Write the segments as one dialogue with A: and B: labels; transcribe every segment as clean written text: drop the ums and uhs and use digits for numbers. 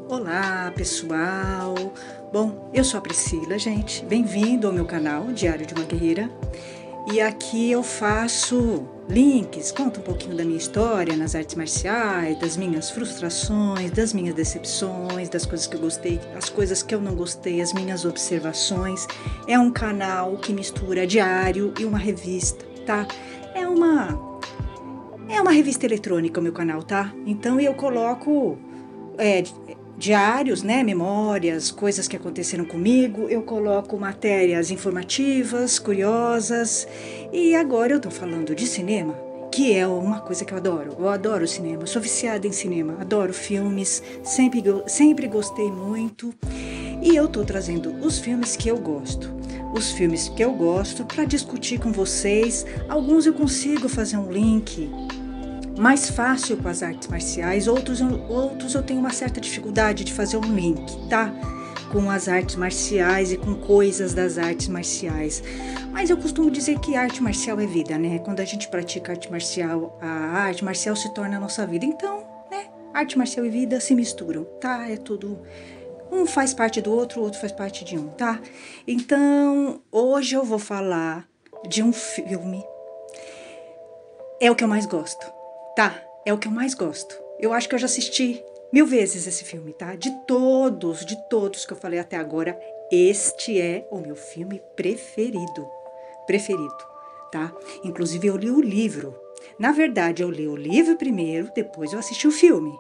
A: Olá, pessoal! Bom, eu sou a Priscila, gente. Bem-vindo ao meu canal Diário de uma Guerreira. E aqui eu faço links, conto um pouquinho da minha história nas artes marciais, das minhas frustrações, das minhas decepções, das coisas que eu gostei, as coisas que eu não gostei, as minhas observações. É um canal que mistura diário e uma revista, tá? É uma revista eletrônica o meu canal, tá? Então eu coloco diários, né, memórias, coisas que aconteceram comigo, eu coloco matérias informativas, curiosas, e agora eu tô falando de cinema, que é uma coisa que eu adoro cinema, sou viciada em cinema, adoro filmes, sempre gostei muito, e eu tô trazendo os filmes que eu gosto para discutir com vocês. Alguns eu consigo fazer um link mais fácil com as artes marciais, outros eu tenho uma certa dificuldade de fazer um link, tá? Com as artes marciais e com coisas das artes marciais. Mas eu costumo dizer que arte marcial é vida, né? Quando a gente pratica arte marcial, a arte marcial se torna a nossa vida. Então, né? Arte marcial e vida se misturam, tá? É tudo... Um faz parte do outro, o outro faz parte de um, tá? Então, hoje eu vou falar de um filme. É o que eu mais gosto. Tá, é o que eu mais gosto. Eu acho que eu já assisti 1000 vezes esse filme, tá? De todos que eu falei até agora, este é o meu filme preferido, tá? Inclusive eu li o livro. Na verdade, eu li o livro primeiro, depois eu assisti o filme,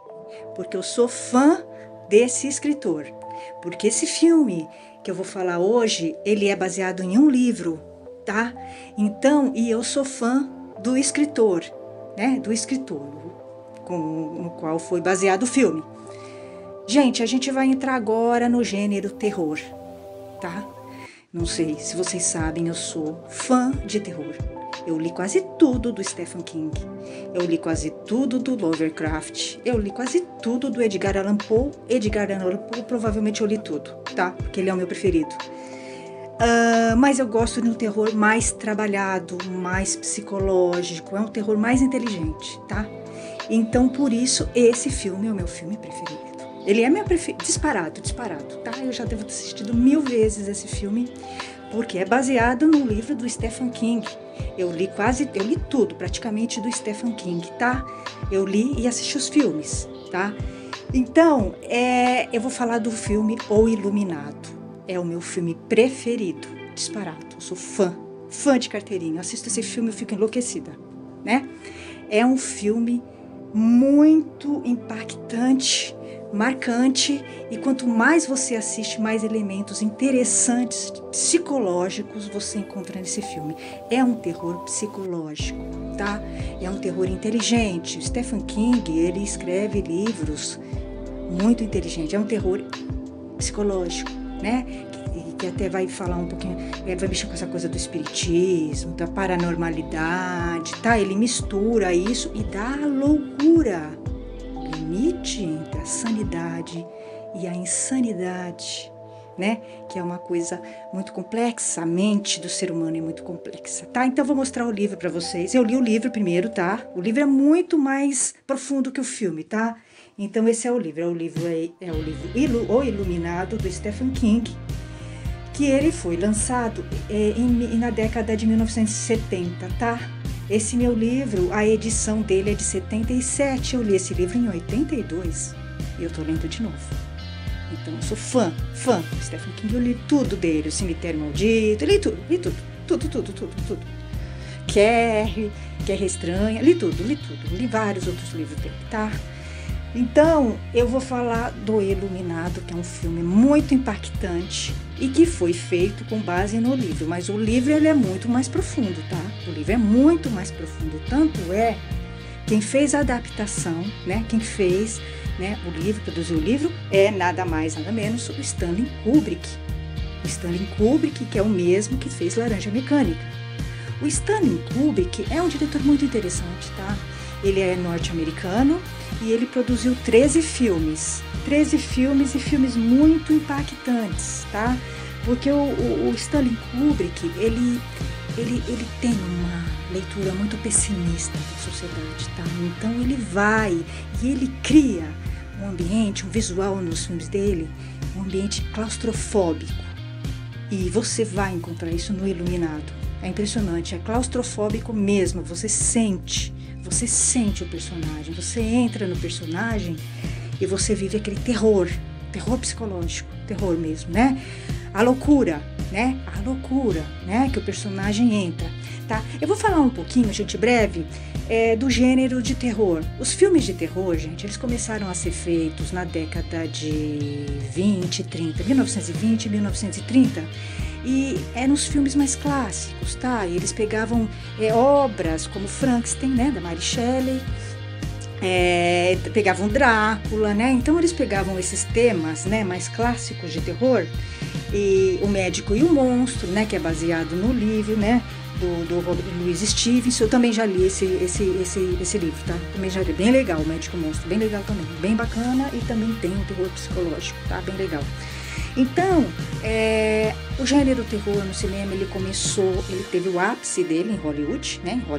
A: porque eu sou fã desse escritor. Porque esse filme que eu vou falar hoje, ele é baseado em um livro, tá? Então, e eu sou fã do escritor, né, do escritor no qual foi baseado o filme. Gente, a gente vai entrar agora no gênero terror, tá? Não sei se vocês sabem, eu sou fã de terror. Eu li quase tudo do Stephen King, eu li quase tudo do Lovecraft, eu li quase tudo do Edgar Allan Poe. Edgar Allan Poe, provavelmente eu li tudo, tá? Porque ele é o meu preferido. Mas eu gosto de um terror mais trabalhado, mais psicológico, é um terror mais inteligente, tá? Então, por isso, esse filme é o meu filme preferido. Ele é meu preferido, disparado, tá? Eu já devo ter assistido 1000 vezes esse filme, porque é baseado no livro do Stephen King. Eu li tudo, praticamente, do Stephen King, tá? Eu li e assisti os filmes, tá? Então, eu vou falar do filme O Iluminado. É o meu filme preferido, disparado. Eu sou fã de carteirinha. Eu assisto esse filme e fico enlouquecida, né? É um filme muito impactante, marcante, e quanto mais você assiste, mais elementos interessantes, psicológicos você encontra nesse filme. É um terror psicológico, tá? É um terror inteligente. O Stephen King, ele escreve livros muito inteligentes. É um terror psicológico, né? Que até vai falar um pouquinho, vai mexer com essa coisa do espiritismo, da paranormalidade, tá? Ele mistura isso e dá a loucura, o limite entre a sanidade e a insanidade, né? Que é uma coisa muito complexa, a mente do ser humano é muito complexa, tá? Então eu vou mostrar o livro para vocês. Eu li o livro primeiro, tá? O livro é muito mais profundo que o filme, tá? Então esse é o livro, O Iluminado, do Stephen King, que ele foi lançado na década de 1970, tá? Esse meu livro, a edição dele é de 77, eu li esse livro em 82 e eu tô lendo de novo. Então eu sou fã do Stephen King, eu li tudo dele, O Cemitério Maldito, li tudo. Guerra Estranha, li tudo, li vários outros livros dele, tá? Então, eu vou falar do Iluminado, que é um filme muito impactante e que foi feito com base no livro. Mas o livro ele é muito mais profundo, tá? O livro é muito mais profundo. Tanto é, quem fez a adaptação, né? Quem fez, né, o livro, produziu o livro, é nada mais, nada menos o Stanley Kubrick. O Stanley Kubrick, que é o mesmo que fez Laranja Mecânica. O Stanley Kubrick é um diretor muito interessante, tá? Ele é norte-americano e ele produziu 13 filmes e filmes muito impactantes, tá? Porque o Stanley Kubrick, ele tem uma leitura muito pessimista da sociedade, tá? Então ele vai e ele cria um ambiente, um visual nos filmes dele, um ambiente claustrofóbico. E você vai encontrar isso no Iluminado. É impressionante, é claustrofóbico mesmo, você sente o personagem, você entra no personagem e você vive aquele terror psicológico, terror mesmo, né? A loucura, né? Que o personagem entra, tá? Eu vou falar um pouquinho, gente, breve, do gênero de terror. Os filmes de terror, gente, eles começaram a ser feitos na década de 1920, 1930, e eram os filmes mais clássicos, tá? Eles pegavam obras como Frankenstein, né, da Mary Shelley, pegavam Drácula, né? Então eles pegavam esses temas, né, mais clássicos de terror, e O Médico e o Monstro, né, que é baseado no livro, né, do Robert Louis Stevenson. Eu também já li esse livro, tá? Também já li, bem legal, O Médico e o Monstro, bem legal também, bem bacana, e também tem um terror psicológico, tá? Bem legal. Então, o gênero terror no cinema, ele teve o ápice dele em Hollywood, né? Com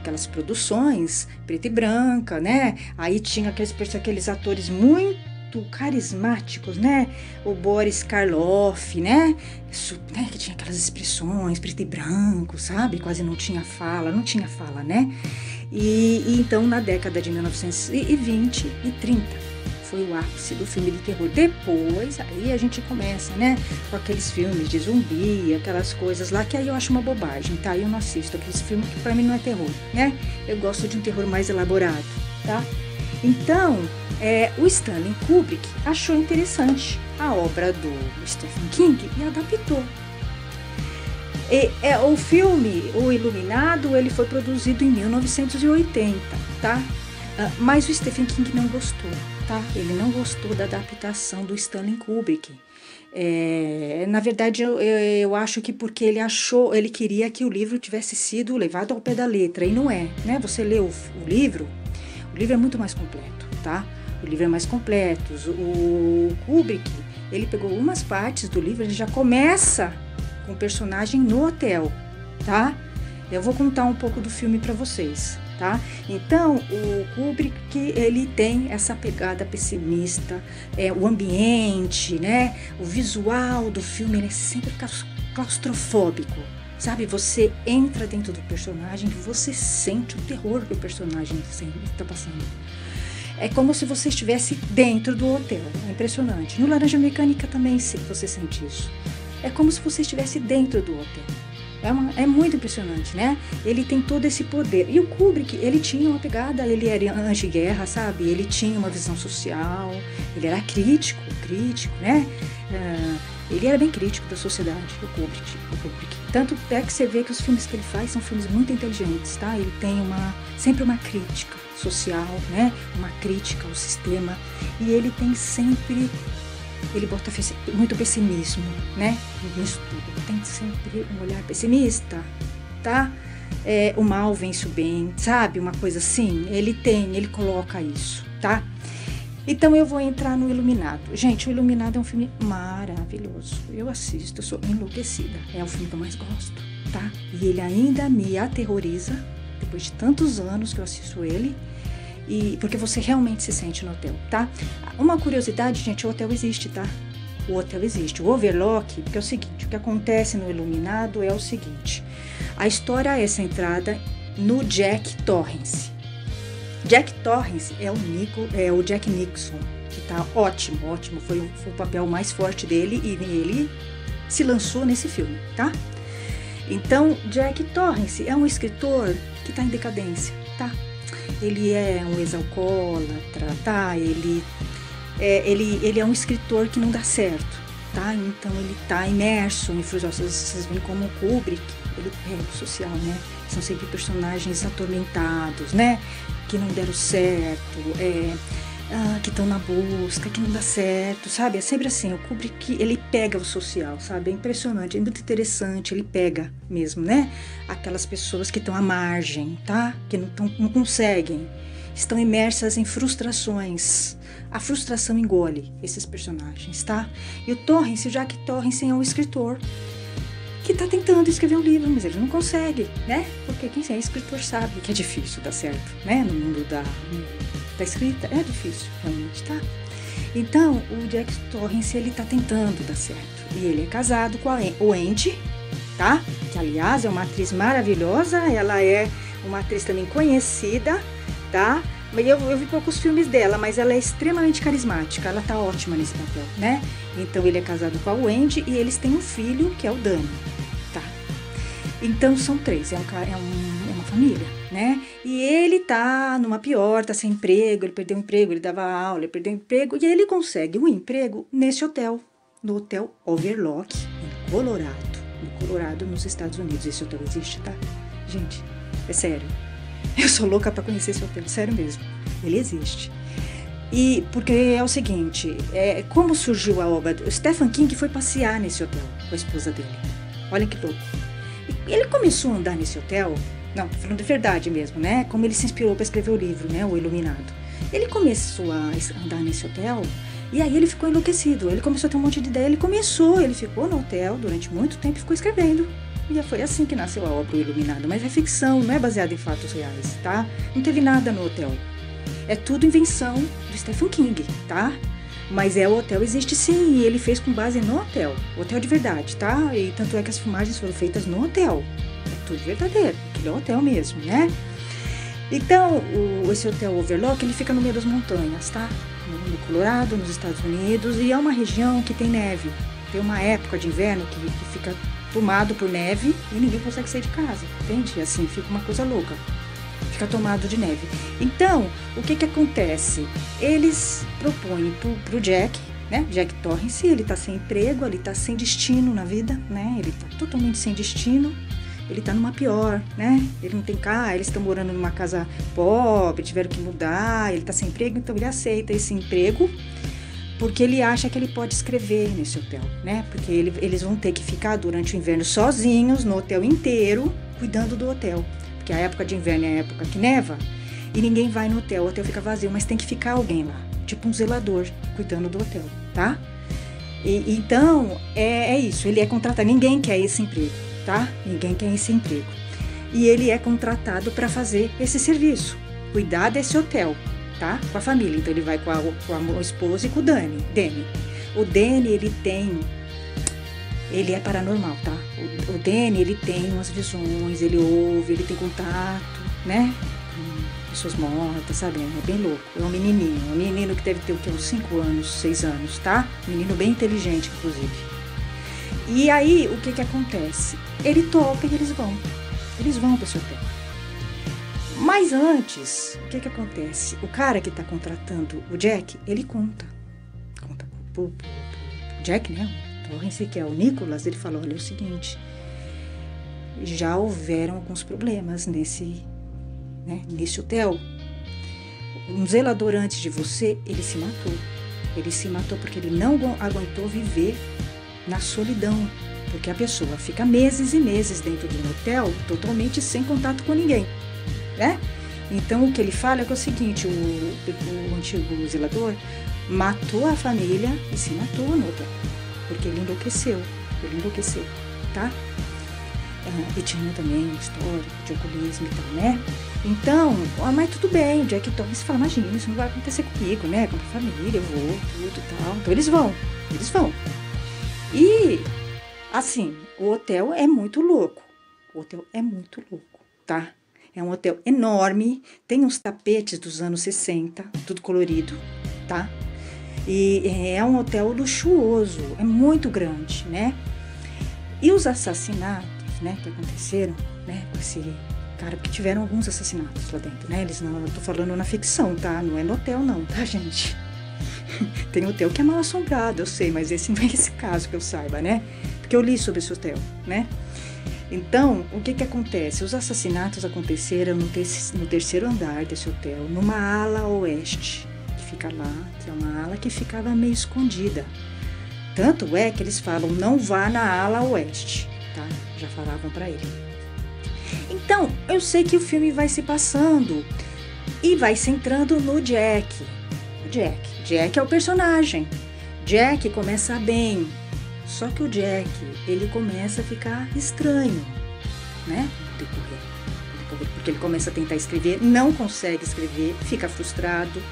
A: aquelas produções preta e branca, né? Aí tinha aqueles atores muito carismáticos, né? O Boris Karloff, né? Que tinha aquelas expressões preto e branco, sabe? Quase não tinha fala, né? E então, na década de 1920 e 30, foi o ápice do filme de terror. Depois, aí a gente começa, né, com aqueles filmes de zumbi, aquelas coisas lá, que aí eu acho uma bobagem, tá? Eu não assisto aqueles filmes que pra mim não é terror, né? Eu gosto de um terror mais elaborado, tá? Então, o Stanley Kubrick achou interessante a obra do Stephen King e adaptou. O filme, O Iluminado, ele foi produzido em 1980, tá? Mas o Stephen King não gostou, tá? Ele não gostou da adaptação do Stanley Kubrick. Na verdade, eu acho que porque ele queria que o livro tivesse sido levado ao pé da letra, e não é, né? Você lê o livro é muito mais completo, tá? O livro é mais completo. O Kubrick, ele pegou algumas partes do livro, ele já começa com o personagem no hotel, tá? Eu vou contar um pouco do filme para vocês, tá? Então, o Kubrick, ele tem essa pegada pessimista, o ambiente, né? O visual do filme, ele é sempre claustrofóbico, sabe? Você entra dentro do personagem e você sente o terror que o personagem está passando. É como se você estivesse dentro do hotel, é impressionante. No Laranja Mecânica também você sente isso. É como se você estivesse dentro do hotel. É muito impressionante, né? Ele tem todo esse poder. E o Kubrick, ele tinha uma pegada, ele era anti-guerra, sabe? Ele tinha uma visão social, ele era crítico, né? Ele era bem crítico da sociedade, o Kubrick. Tanto é que você vê que os filmes que ele faz são filmes muito inteligentes, tá? Ele tem sempre uma crítica social, né? Uma crítica ao sistema. E ele tem sempre... Ele bota muito pessimismo, né? Nisso tudo. Tem sempre um olhar pessimista, tá? O mal vence o bem, sabe? Uma coisa assim. Ele coloca isso, tá? Então eu vou entrar no Iluminado. Gente, o Iluminado é um filme maravilhoso. Eu assisto, eu sou enlouquecida. É o filme que eu mais gosto, tá? E ele ainda me aterroriza, depois de tantos anos que eu assisto ele. Porque você realmente se sente no hotel, tá? Uma curiosidade, gente, o hotel existe, tá? O hotel existe. O Overlook, porque é o seguinte, o que acontece no Iluminado é o seguinte. A história é centrada no Jack Torrance. Jack Torrance é o Jack Nicholson, que tá ótimo. Foi o papel mais forte dele e ele se lançou nesse filme, tá? Então, Jack Torrance é um escritor que tá em decadência, tá? Ele é um ex-alcoólatra, tá? Ele é um escritor que não dá certo, tá? Então ele tá imerso em frustrações. Vocês veem como o Kubrick, ele pega o social, né? São sempre personagens atormentados, né? Que não deram certo, que estão na busca, que não dá certo, sabe? É sempre assim, o Kubrick, ele pega o social, sabe? É impressionante, é muito interessante, ele pega mesmo, né? Aquelas pessoas que estão à margem, tá? Que não conseguem, estão imersas em frustrações. A frustração engole esses personagens, tá? E o Jack Torrance é um escritor que está tentando escrever um livro, mas ele não consegue, né? Porque quem é escritor sabe que é difícil dar certo, né? No mundo Tá escrita? É difícil, realmente, tá? Então, o Jack Torrance, ele tá tentando dar certo. E ele é casado com a Wendy, tá? Que, aliás, é uma atriz maravilhosa. Ela é uma atriz também conhecida, tá? Eu vi poucos filmes dela, mas ela é extremamente carismática. Ela tá ótima nesse papel, né? Então, ele é casado com a Wendy e eles têm um filho, que é o Danny, tá? Então, são 3. É uma família, né? E ele tá numa pior, tá sem emprego. Ele perdeu o emprego, ele dava aula, ele perdeu o emprego. E ele consegue um emprego nesse hotel, no Hotel Overlook, em Colorado. No Colorado, nos Estados Unidos. Esse hotel existe, tá? Gente, é sério. Eu sou louca pra conhecer esse hotel, sério mesmo. Ele existe. E porque é o seguinte, como surgiu a obra? O Stephen King foi passear nesse hotel com a esposa dele. Olha que louco. E ele começou a andar nesse hotel, não, tô falando de verdade mesmo, né? Como ele se inspirou para escrever o livro, né? O Iluminado. Ele começou a andar nesse hotel e aí ele ficou enlouquecido. Ele começou a ter um monte de ideia. Ele ficou no hotel durante muito tempo e ficou escrevendo. E foi assim que nasceu a obra O Iluminado. Mas é ficção, não é baseada em fatos reais, tá? Não teve nada no hotel. É tudo invenção do Stephen King, tá? Mas o hotel existe sim, e ele fez com base no hotel. Hotel de verdade, tá? E tanto é que as filmagens foram feitas no hotel. É tudo verdadeiro, aquele é o hotel mesmo, né? Então, esse Hotel Overlook, ele fica no meio das montanhas, tá? No Colorado, nos Estados Unidos, e é uma região que tem neve. Tem uma época de inverno que fica tomado por neve e ninguém consegue sair de casa, entende? Assim, fica uma coisa louca. Fica tomado de neve. Então, o que acontece? Eles propõem pro Jack, né? Jack Torrance, ele tá sem emprego, ele tá sem destino na vida, né? Ele tá totalmente sem destino. Ele tá numa pior, né? Ele não tem carro, eles estão morando numa casa pobre, tiveram que mudar, ele tá sem emprego, então ele aceita esse emprego porque ele acha que ele pode escrever nesse hotel, né? Porque eles vão ter que ficar durante o inverno sozinhos no hotel inteiro, cuidando do hotel. Porque a época de inverno é a época que neva e ninguém vai no hotel, o hotel fica vazio, mas tem que ficar alguém lá, tipo um zelador, cuidando do hotel, tá? Então, é isso, ele é contratado, ninguém quer esse emprego, tá? Ninguém quer esse emprego. E ele é contratado para fazer esse serviço, cuidar desse hotel, tá? Com a família. Então, ele vai com a esposa e com o Danny. O Danny, ele é paranormal, tá? O Danny, ele tem umas visões, ele ouve, ele tem contato, né? Com pessoas mortas, sabe? É bem louco. É um menino que deve ter o quê? Uns 5 anos, 6 anos, tá? Menino bem inteligente, inclusive. E aí, o que acontece? Ele topa e eles vão. Eles vão para esse hotel. Mas antes, o que acontece? O cara que tá contratando o Jack, ele conta pro Jack, né? Torrance, que é o Nicholas, ele falou, olha, é o seguinte, já houveram alguns problemas nesse hotel. Um zelador antes de você, ele se matou. Ele se matou porque ele não aguentou viver na solidão. Porque a pessoa fica meses e meses dentro de um hotel, totalmente sem contato com ninguém, né? Então, o que ele fala é que é o seguinte, o antigo zelador matou a família e se matou no hotel. Porque ele enlouqueceu, tá? E tinha também história de alcoolismo e tal, né? Então, mas tudo bem, o Jack Torrance fala, imagina, isso não vai acontecer comigo, né? Com a família, eu vou, tudo e tal. Então, eles vão. E, assim, o hotel é muito louco, tá? É um hotel enorme, tem uns tapetes dos anos 60, tudo colorido, tá? E é um hotel luxuoso, é muito grande, né? E os assassinatos, né, que aconteceram, né, com esse cara, porque tiveram alguns assassinatos lá dentro, né? Eles não, eu tô falando na ficção, tá? Não é no hotel não, tá, gente? Tem hotel que é mal assombrado, eu sei, mas esse não é esse caso que eu saiba, né? Porque eu li sobre esse hotel, né? Então, o que acontece? Os assassinatos aconteceram no 3º andar desse hotel, numa ala oeste, que fica lá, que é uma ala que ficava meio escondida. Tanto é que eles falam, não vá na ala oeste, tá? Já falavam pra ele. Então, eu sei que o filme vai se passando e vai se entrando no Jack. Jack é o personagem. Jack começa bem, só que o Jack, ele começa a ficar estranho, né? No porque ele começa a tentar escrever, não consegue escrever, fica frustrado,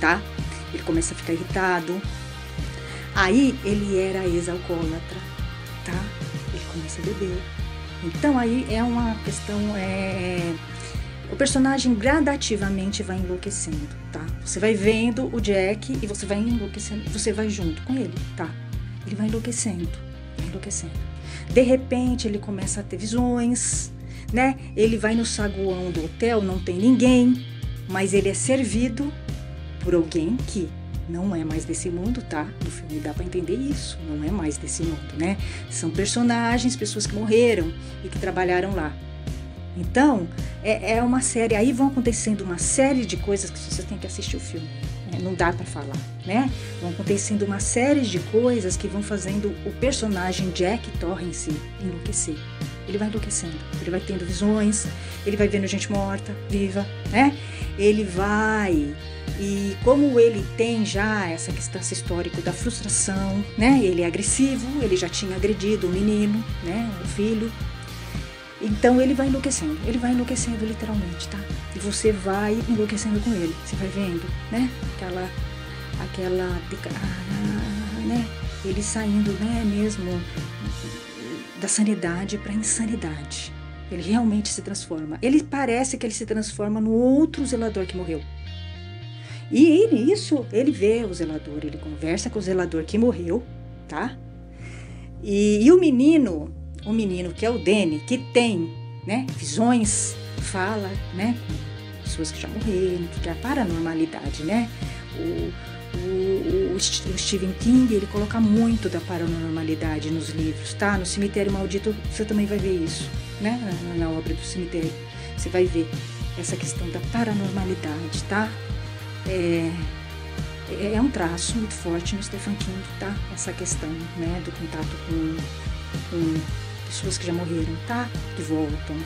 A: tá? Ele começa a ficar irritado. Aí ele era ex-alcoólatra, tá? Ele começa a beber. Então aí é uma questão, o personagem gradativamente vai enlouquecendo, tá? Você vai vendo o Jack e você vai enlouquecendo, você vai junto com ele, tá? Ele vai enlouquecendo, enlouquecendo. De repente ele começa a ter visões, né? Ele vai no saguão do hotel, não tem ninguém, mas ele é servido por alguém que não é mais desse mundo, tá? No filme dá pra entender isso, não é mais desse mundo, né? São personagens, pessoas que morreram e que trabalharam lá. Então, é uma série, aí vão acontecendo uma série de coisas que você tem que assistir o filme, né? Não dá pra falar, né? Vão acontecendo uma série de coisas que vão fazendo o personagem Jack Torrance enlouquecer. Ele vai enlouquecendo, ele vai tendo visões, ele vai vendo gente morta, viva, né? Ele vai... E como ele tem já essa questão, esse histórico da frustração, né? Ele é agressivo, ele já tinha agredido o menino, né? O filho. Então ele vai enlouquecendo literalmente, tá? E você vai enlouquecendo com ele, você vai vendo, né? Né? Ele saindo, né? Mesmo da sanidade para insanidade. Ele realmente se transforma. Ele parece que ele se transforma no outro zelador que morreu. E nisso, ele vê o zelador, ele conversa com o zelador que morreu, tá? E o menino que é o Danny, que tem, né, visões, fala, né, com pessoas que já morreram, que é a paranormalidade, né? O Stephen King, ele coloca muito da paranormalidade nos livros, tá? No Cemitério Maldito, você também vai ver isso, né? Na obra do Cemitério, você vai ver essa questão da paranormalidade, tá? É um traço muito forte no Stephen King, tá? Essa questão, né, do contato com pessoas que já morreram, tá? Que voltam,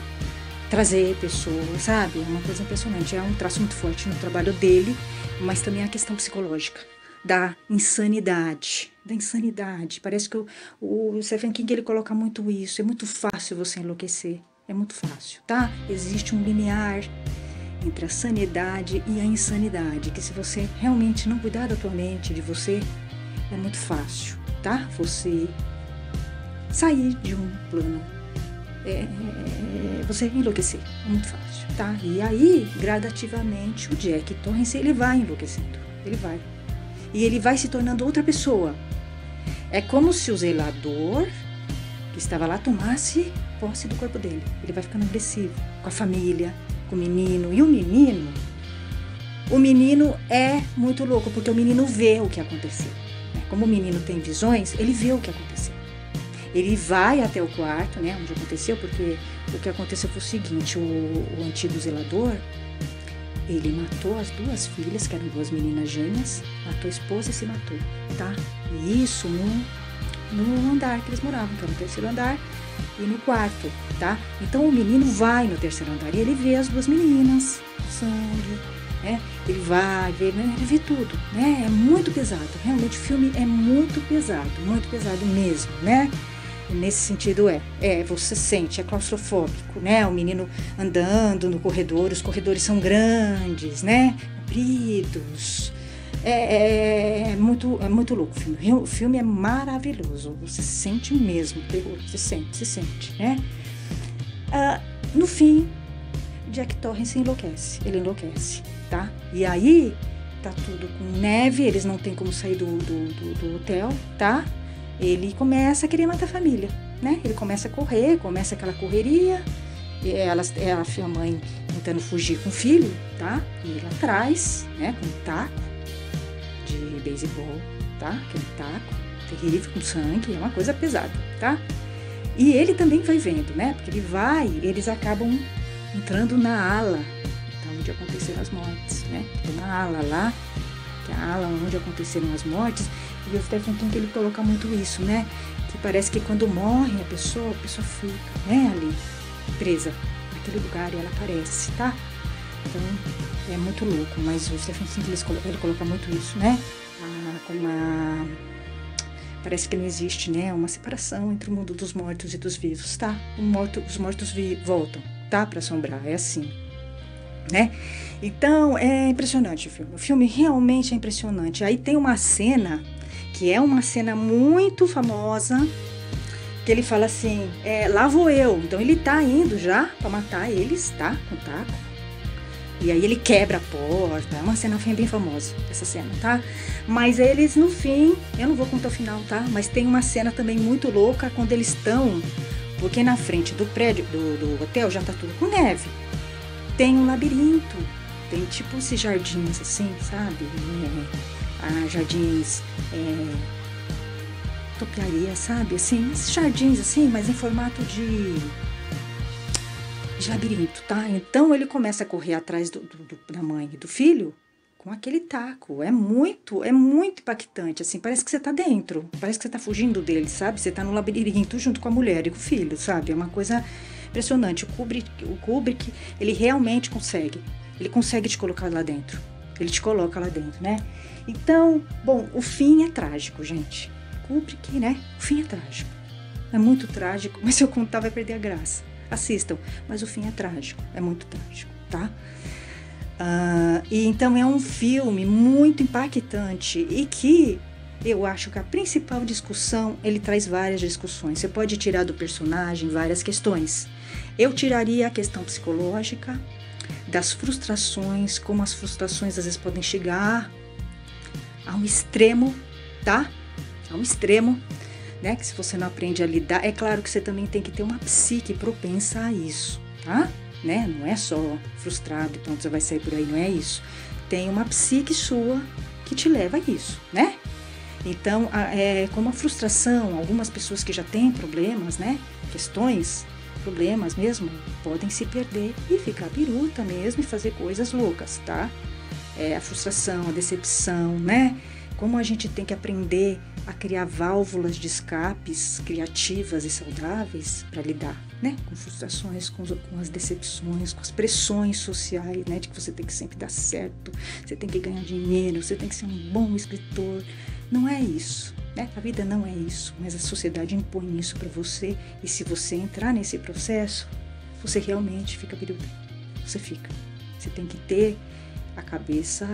A: trazer pessoas, sabe? É uma coisa impressionante, é um traço muito forte no trabalho dele, mas também a questão psicológica, da insanidade. Parece que o Stephen King, ele coloca muito isso, é muito fácil você enlouquecer, é muito fácil, tá? Existe um limiar entre a sanidade e a insanidade, que se você realmente não cuidar da tua mente, de você, é muito fácil, tá? Você sair de um plano, você enlouquecer, é muito fácil, tá? E aí, gradativamente, o Jack Torrance, ele vai enlouquecendo, ele vai. E ele vai se tornando outra pessoa. É como se o zelador que estava lá tomasse posse do corpo dele. Ele vai ficando agressivo com a família, com o menino. E o menino é muito louco, porque o menino vê o que aconteceu. Como o menino tem visões, ele vê o que aconteceu. Ele vai até o quarto, né, onde aconteceu, porque o que aconteceu foi o seguinte, o antigo zelador, ele matou as duas filhas, que eram duas meninas gêmeas, matou a esposa e se matou, tá? E isso no andar que eles moravam, que era no terceiro andar, e no quarto, tá? Então o menino vai no terceiro andar e ele vê as duas meninas, sangue, né? Ele vai ver, né? Ele vê tudo, né? É muito pesado, realmente o filme é muito pesado mesmo, né? Nesse sentido você sente, é claustrofóbico, né? O menino andando no corredor, os corredores são grandes, né? Compridos. É muito louco o filme. O filme é maravilhoso. Você sente mesmo terror, se sente, né? No fim, Jack Torrance ele enlouquece, tá? E aí, tá tudo com neve, eles não tem como sair do hotel, tá? Ele começa a querer matar a família, né? Ele começa a correr, começa aquela correria, e a mãe tentando fugir com o filho, tá? E ele atrás, né? Com um taco de beisebol, tá? Aquele taco terrível, com sangue, é uma coisa pesada, tá? E ele também vai vendo, né? Porque eles acabam entrando na ala, tá? Onde aconteceram as mortes, né? Na ala lá, que é a ala onde aconteceram as mortes. E o Stephen King, ele coloca muito isso, né? Que parece que quando morre a pessoa fica, né, ali, presa naquele lugar e ela aparece, tá? Então, é muito louco, mas o Stephen King, ele coloca muito isso, né? Parece que não existe, né? Uma separação entre o mundo dos mortos e dos vivos, tá? Os mortos voltam, tá? Para assombrar, é assim, né? Então, é impressionante o filme. O filme realmente é impressionante. Aí tem uma cena, que é uma cena muito famosa, que ele fala assim, lá vou eu. Então ele tá indo já pra matar eles, tá? Com o taco. E aí ele quebra a porta. É uma cena bem famosa, essa cena, tá? Mas eles no fim, eu não vou contar o final, tá? Mas tem uma cena também muito louca quando eles estão, porque na frente do prédio, do hotel, já tá tudo com neve. Tem um labirinto. Tem tipo esses jardins assim, sabe? Jardins... topiaria, sabe? Assim, esses jardins assim, mas em formato de labirinto, tá? Então ele começa a correr atrás da mãe e do filho com aquele taco. É muito impactante, assim, parece que você tá dentro, parece que você tá fugindo dele, sabe? Você tá no labirinto junto com a mulher e com o filho, sabe? É uma coisa impressionante. O Kubrick, ele realmente consegue. Ele consegue te colocar lá dentro. Ele te coloca lá dentro, né? Então, bom, o fim é trágico, gente. Kubrick, né? O fim é trágico. É muito trágico, mas se eu contar vai perder a graça. Assistam, mas o fim é trágico, é muito trágico, tá? E então é um filme muito impactante e que eu acho que a principal discussão, ele traz várias discussões. Você pode tirar do personagem várias questões. Eu tiraria a questão psicológica, das frustrações, como as frustrações às vezes podem chegar a um extremo, tá? A um extremo, né? Que se você não aprende a lidar, é claro que você também tem que ter uma psique propensa a isso, tá? Né? Não é só frustrado e pronto, você vai sair por aí, não é isso. Tem uma psique sua que te leva a isso, né? Então, como a frustração, algumas pessoas que já têm problemas, né? Questões, problemas mesmo, podem se perder e ficar biruta mesmo e fazer coisas loucas, tá? A frustração, a decepção, né? Como a gente tem que aprender a criar válvulas de escapes criativas e saudáveis para lidar, né? Com frustrações, com as decepções, com as pressões sociais, né? De que você tem que sempre dar certo, você tem que ganhar dinheiro, você tem que ser um bom escritor. Não é isso, né? A vida não é isso, mas a sociedade impõe isso para você e se você entrar nesse processo, você realmente fica biruta. Você fica. Você tem que ter a cabeça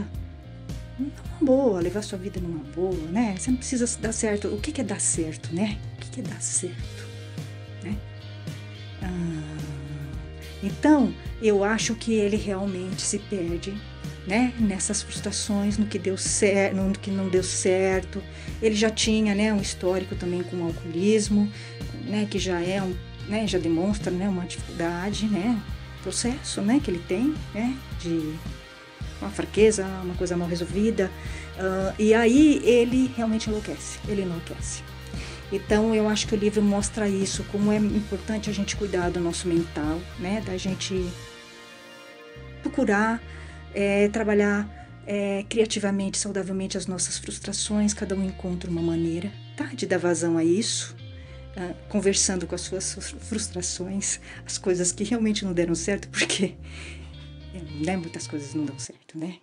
A: numa boa, levar sua vida numa boa, né? Você não precisa dar certo. O que é dar certo, né? O que é dar certo, né? Então, eu acho que ele realmente se perde, né? Nessas frustrações, no que deu certo, no que não deu certo. Ele já tinha, né, um histórico também com o alcoolismo, né? Que já é né? Já demonstra, né, uma dificuldade, né? Processo, né? Que ele tem, né? De uma fraqueza, uma coisa mal resolvida, e aí ele realmente enlouquece, ele enlouquece. Então eu acho que o livro mostra isso, como é importante a gente cuidar do nosso mental, né, da gente procurar trabalhar criativamente, saudavelmente as nossas frustrações, cada um encontra uma maneira, tá, de dar vazão a isso, conversando com as suas frustrações, as coisas que realmente não deram certo, porque né, muitas coisas não dão certo, né?